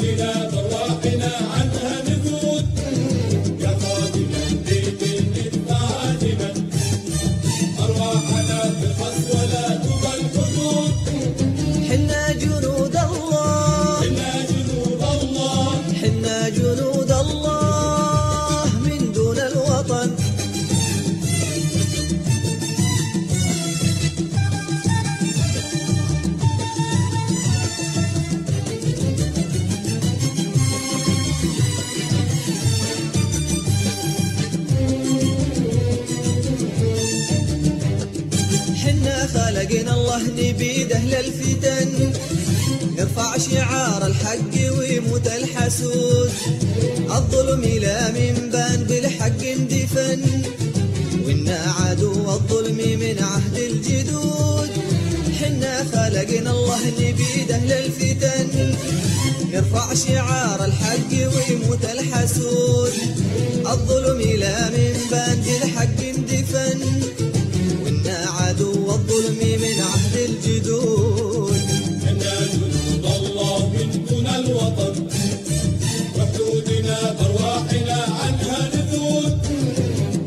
وحدودنا بارواحنا عنها نذود، يا خادما بيت الندفع عازما، أرواحنا تخص ولا تضل حدود. حنا جنود الله، حنا جنود الله، حنا جنود الله من دون الوطن. حنا خلقنا الله نبيد أهل الفتن، نرفع شعار الحق ويموت الحسود، الظلم لا من بان بالحق اندفن، وإنا عدو الظلم من عهد الجدود. حنا خلقنا الله نبيد أهل الفتن، نرفع شعار الحق ويموت الحسود، الظلم لا من بان بالحق اندفن، وإنا عدو الظلم من عهد الجدود. حنا جنود الله من دون الوطن، وحدودنا بارواحنا عنها نذود،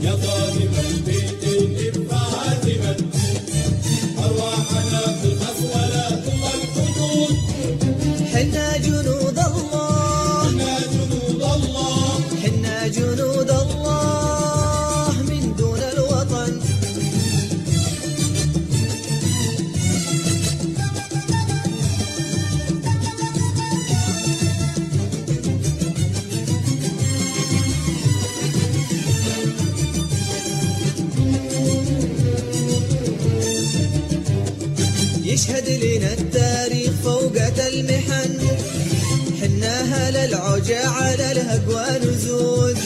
يا خادم البيت الندفع عازما، أرواحنا تخص ولا تضل حدود. حنا جنود الله، حنا جنود الله، حنا جنود الله من دون الوطن. يشهد لنا التاريخ فوقة المحن، حناها للعجا على الهقوى نزود،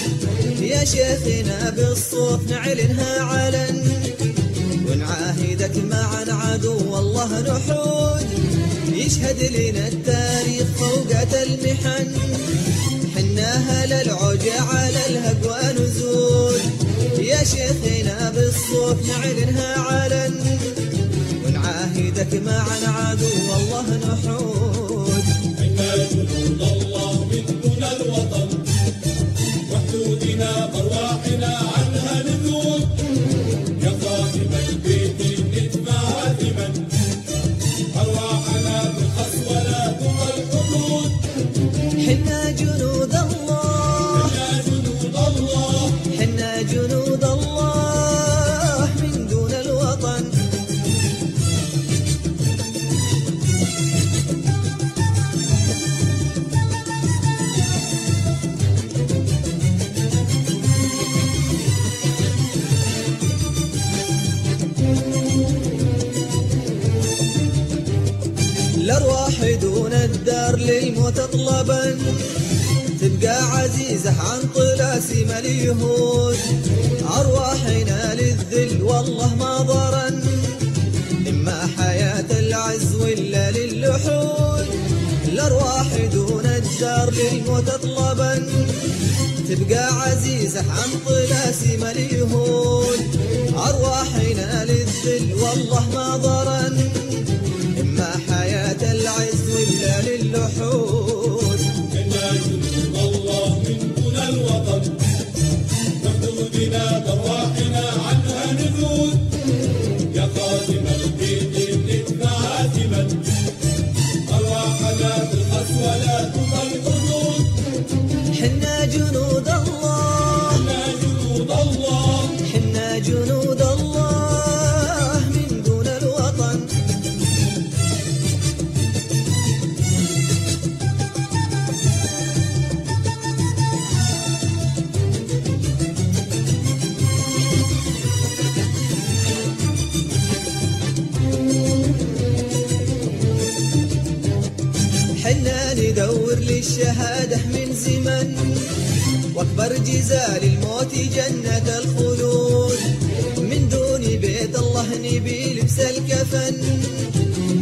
يا شيخنا بالصوت نعلنها علن، ونعاهدك معا عدو الله نحود. يشهد لنا التاريخ فوقة المحن، حناها للعجا على الهقوى نزود، يا شيخنا بالصوت نعلنها علن، ونعاهدك معا عدو الله نحود. حنا جنود الله من دون الوطن، وحدودنا بارواحنا عنها نذود، يا خادم البيت الندفع عازما، أرواحنا تخص ولا تضل حدود. حنا جنود الله، حنا جنود الله، حنا جنود الله من دون الوطن. الأرواح دون الدار للموت طلبا، تبقى عزيزة عن طلاسم اليهود، أرواحنا للذل والله ما ضرن، إما حياة العز ولا للحود. الأرواح دون الدار للموت طلبا، تبقى عزيزة عن طلاسم اليهود، أرواحنا للذل والله ما ضرن، إما حياة العز ولا للحود. حنا جنود الله من دون الوطن، وحدودنا بارواحنا عنها نذود، يا خادم البيت الندفع عازما، أرواحنا تخص ولا تضل حدود. حنا جنود الله، حنا جنود الله، حنا جنود الله من دون الوطن. حنا ندور للشهادة من زمن، واكبر جزال الموت جنة الخلود، من دون بيت الله نبي لبس الكفن،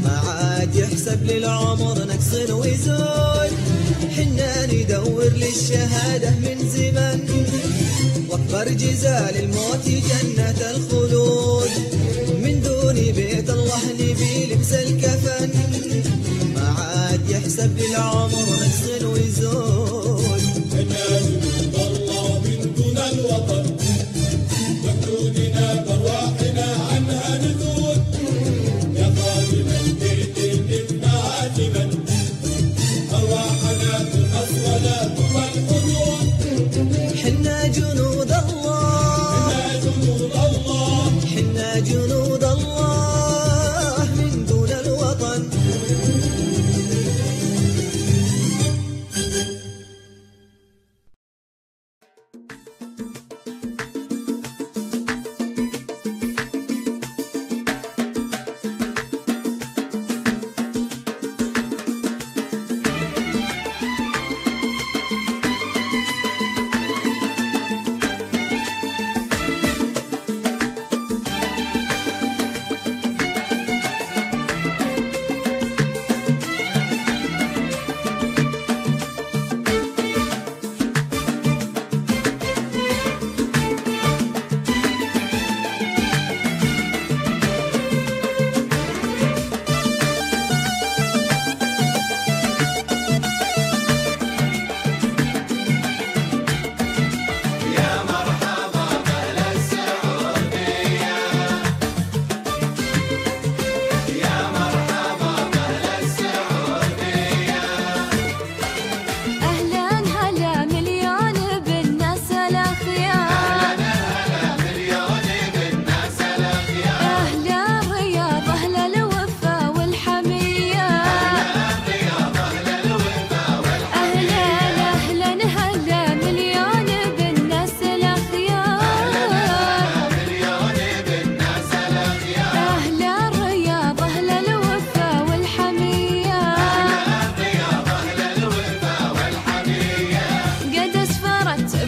ما عاد يحسب للعمر نقص وزود. حنا ندور للشهادة من زمن، واكبر جزال الموت جنة الخلود، من دون بيت الله نبي لبس الكفن، ما عاد يحسب للعمر نقص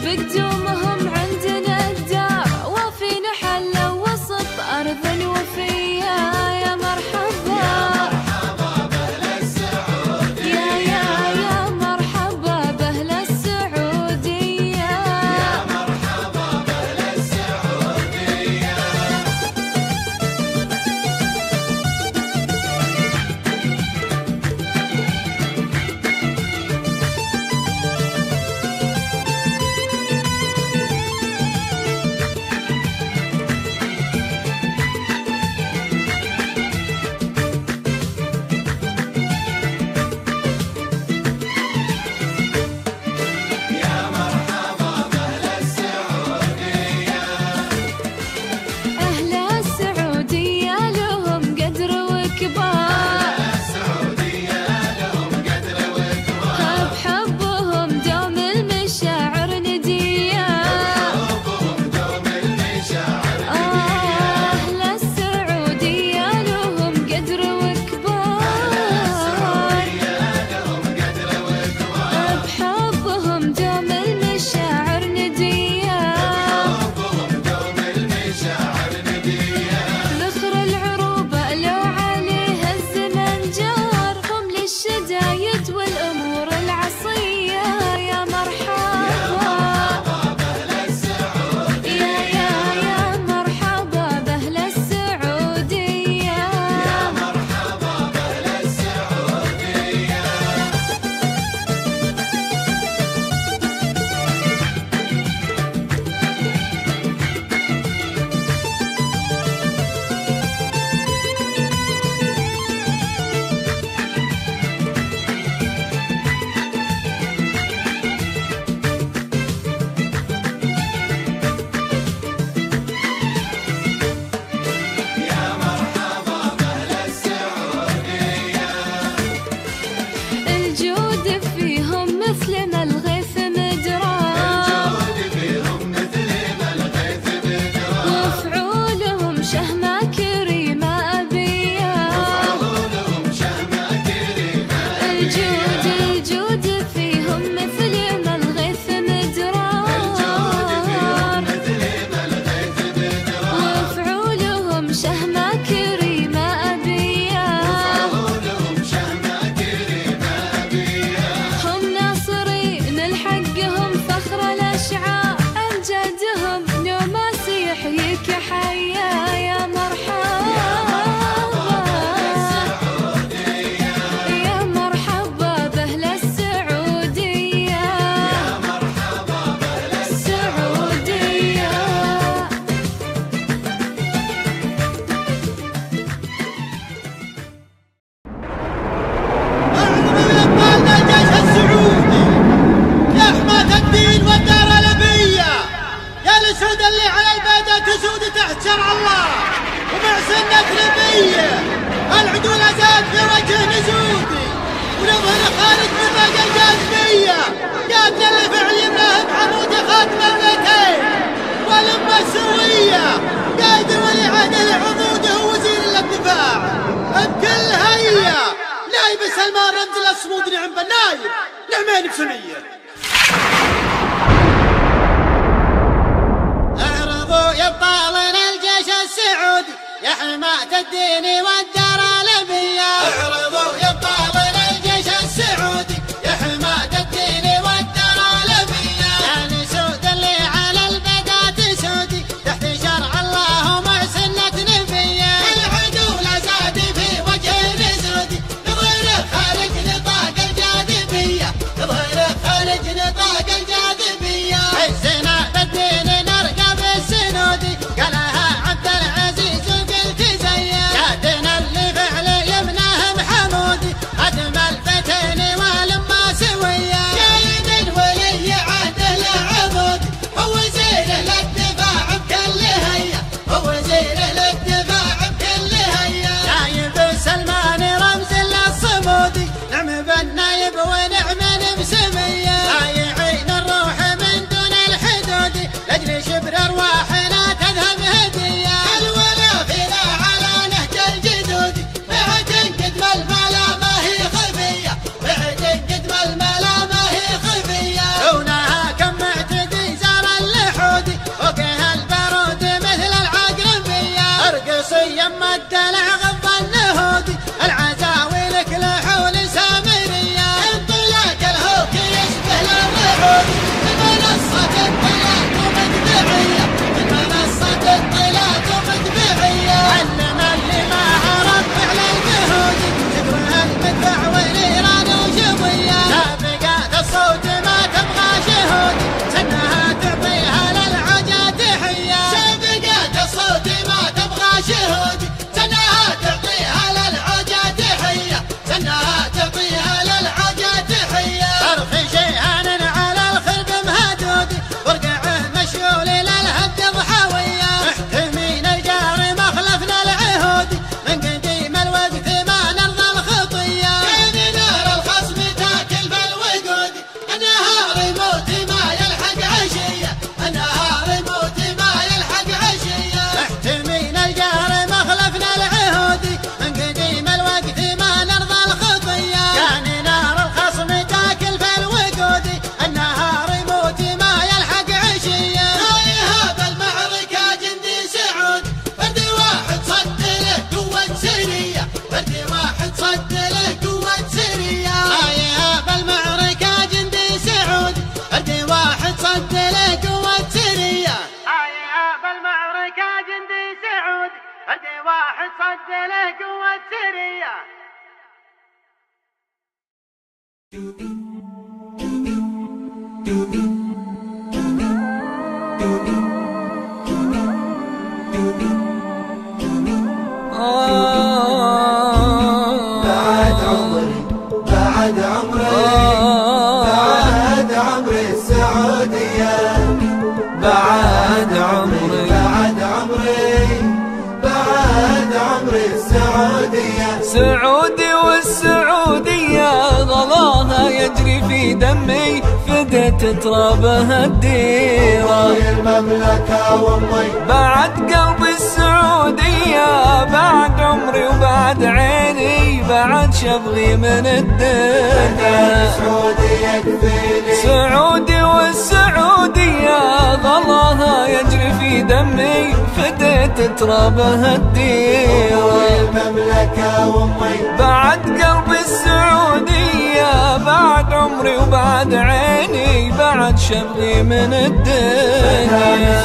بقدومهم عندنا الدار وفينا حلة وسط أرض وفية. يا مرحبا بأهل السعودية، يا مرحبا بأهل السعودية، يا مرحبا بأهل السعودية. يا مرحبا بأهل السعودية، أهل السعودية لهم قدر وكبار، السعودية لهم قدر وكبار، بحبهم دوم المشاعر ندية. حبهم دوم المشاعر أهل السعودية لهم قدر وكبار، لهم قدر وكبار، بحبهم دوم المشاعر ندية. حبهم دوم المشاعر ندية. ذخر العروبة لو عليه الزمن جار، هم للشدايد والأمور العصية. يا مرحبا بأهل السعودية، يا مرحبا بأهل السعودية، يا مرحبا بأهل السعودية. يا مرحبا بأهل السعودية، الجود فيهم مثل ما الغيث مدرار، الجود فيهم مثل ما الغيث بدرار، وفعولهم شهمة كريمة أبية. عقولهم شهمة كريمة. الجود فيهم مثل ما الغيث الجود فيهم مدرار، مثل ما الغيث بدرار، وفعولهم شهمة كريمة أبية. عقولهم شهمة كريمة أبية. هم ناصرين لحقهم فخر الأشعار، أمجادهم نوماس يحييك حيا. يا مرحبا يا مرحبا بأهل السعودية، يا مرحبا بأهل السعودية. أبطالنا الجيش السعودي يا حماة الدين والدار الأبية، يا الأسود اللي على البيضة تسود تحت شرع الله ومع سنة نبية. العدول زاد في وجه نزودي ونظهر خارج من باقي الجاذبية. قادنا لفعل منهم عمود خاتم البيتين والأمة السوية. قائد ولي عهد العمود هو وزير الدفاع بكل هيئة. نايب سلمان رمز الصمود نعم بالنايب نعمين بسنية. اعرضوا يا ابطالنا الجيش السعودي يا حماة الدين والدار الأبية. اعرضوا يا ابطالنا الجيش السعودي يا حماة الدين والدار الأبية. يا الأسود اللي على البيضة تسودي تحت شرع الله ومع سنة نبيه. العدو لا زاد في وجه نزودي نظهره خارج نطاق الجاذبية، نظهره خارج نطاق الجاذبية. حزنا بالدين نرقب السنودي قالها عبد العزيز وقلت زيه. قادنا اللي فعل يمناه محمود صد له قوة سرية. بعد عمري بعد عمري السعودية، بعد عمري السعودية. سعودي والسعودية غلاها يجري في دمي، فديت ترابها الديرة المملكة وامي، بعد قلبي السعودية، بعد عمري وبعد عيني، بعد شبغي من الدنيا. سعودي والسعودية غلاها يجري في دمي، فديت ترابها الديرة المملكة وامي، بعد قلبي السعودية، بعد عمري وبعد عيني، بعد شبغي من الدنيا.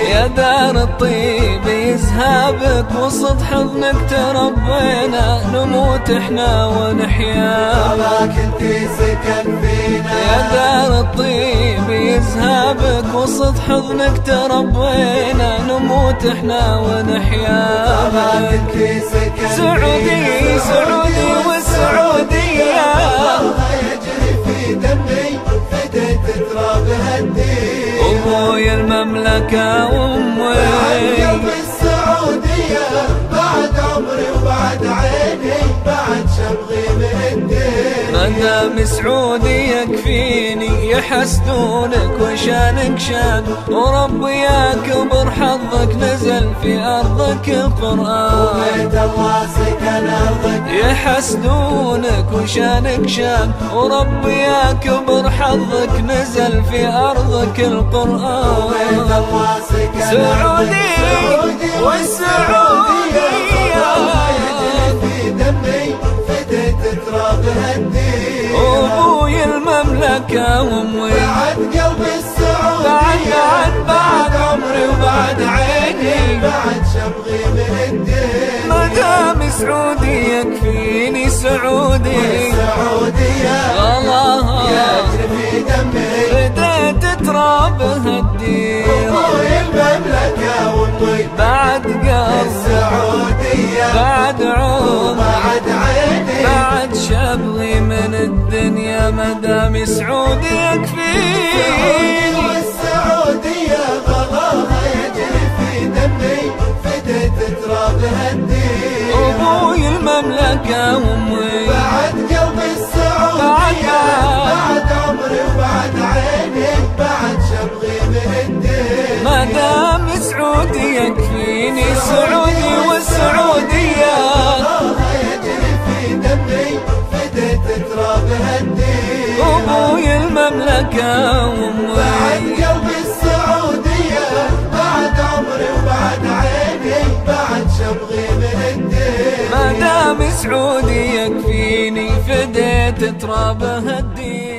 يا دار الطيب يزهابك وسط حضنك تربينا، نموت احنا ونحيا ما كنتي سكن فينا. يا دار الطيب يزهابك وسط حضنك تربينا، نموت احنا ونحيا ما كنتي سكن سعودي سعودي والسعودية يجري في دمي، فديت ترابها الدين. أبوي المملكة وأمي، بعد السعودية، بعد عمري وبعد عيني، بعد شبغي من الدين. مدام سعودي يكفيني، يحسدونك وشانك شان، وربي يا كبر حظك نزل في أرضك القرآن. وبيت الله سكن أرضك، يحسدونك وشانك شان، وربي يا كبر حظك نزل في أرضك القرآن. وبيت الله سكن سعودي والسعودية في دمي، فديت ترابها الدين. أبوي المملكة وأمي، بعد قلبي السعودية، بعد عمري وبعد عيني، بعد شبغي من الدين. مدام سعودي يكفيني سعودي السعودية غلاها يجري في دمي، بديت ترابها الديرة أبوي المملكة وأمي، بعد قلب السعودية، بعد عمر بعد عيني، بعد شبغي من الدنيا. مدام سعودي يكفيني والسعودية غلاها يجري في دمي، فديت ترابها الدين. أبوي المملكة وأمي، بعد قلبي السعودية، بعد عمري وبعد عيني، بعد شبغي من الدين. مدام سعودي يكفيني سعودي والسعودية غلاها يجري في دمي، فديت ترابها الدين. أبوي المملكة بعد وأمي، قلبي السعودية، بعد عمري وبعد عيني، بعد شبغي من الدين. مدام سعودي يكفيني، فديت ترابها الدين.